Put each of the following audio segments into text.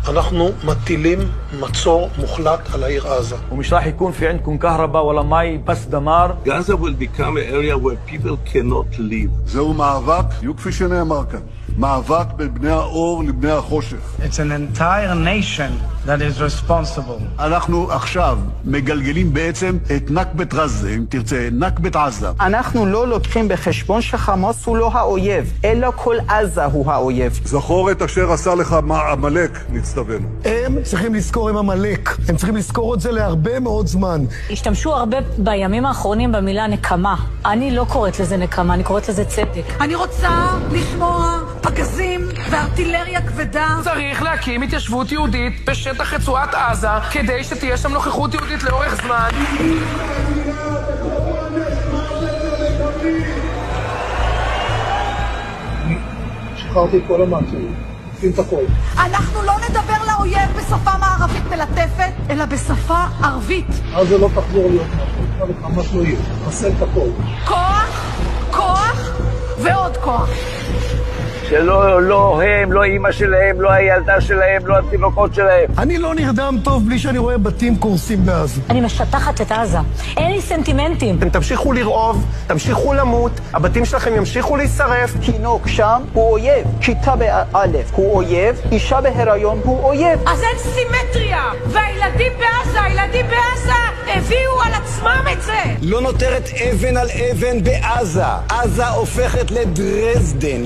אנחנו מטילים מצור מוחלט על העיר עזה. ومش راح يكون في عندكم كهرباء ولا مي بس دمار. Gaza will become an area where people cannot live. זהו מאבק, יהיו כפי שנאמר כאן, מאבק בין בני האור לבני החושך. It's an entire nation that is responsible. אנחנו עכשיו מגלגלים בעצם את נכבת עזה, אם תרצה, נכבת עזה. אנחנו לא לוקחים בחשבון שחמאס הוא לא האויב, אלא כל עזה הוא האויב. זכור את אשר עשה לך עמלק, נצטווינו. הם צריכים לזכור עם עמלק, הם צריכים לזכור את זה להרבה מאוד זמן. השתמשו הרבה בימים האחרונים במילה נקמה. אני לא קוראת לזה נקמה, אני קוראת לזה צדק. אני רוצה לשמוע פגזים וארטילריה כבדה. צריך להקים התיישבות יהודית בשטח רצועת עזה, כדי שתהיה שם נוכחות יהודית לאורך זמן. שחררתי את כל המעצורים, עושים את הכל. אנחנו לא נדבר לאויב בשפה מערבית מלטפת, אלא בשפה ערבית. אז זה לא תחזור להיות משהו, ממש לא יהיה, נחסל את הכל. כוח, כוח ועוד כוח. שלא הם, לא אמא שלהם, לא הילדה שלהם, לא התינוקות שלהם. אני לא נרדם טוב בלי שאני רואה בתים קורסים בעזה. אני משטחת את עזה. אין לי סנטימנטים. אתם תמשיכו לרעוב, תמשיכו למות, הבתים שלכם ימשיכו להישרף. תינוק שם הוא אויב, כיתה באלף הוא אויב, אישה בהיריון הוא אויב. אז אין סימטריה, והילדים בעזה הביאו על עצמם את זה. לא נותרת אבן על אבן בעזה. עזה הופכת לדרזדן.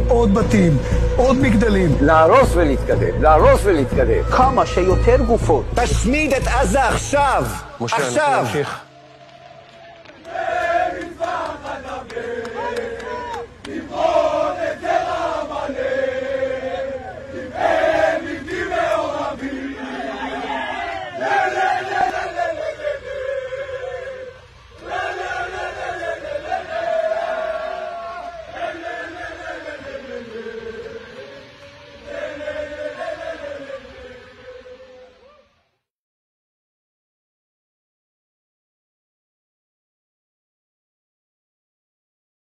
עוד בתים, עוד מגדלים. להרוס ולהתקדם, להרוס ולהתקדם. כמה שיותר גופות. תשמיד את עזה עכשיו. משה, עכשיו. נמשיך.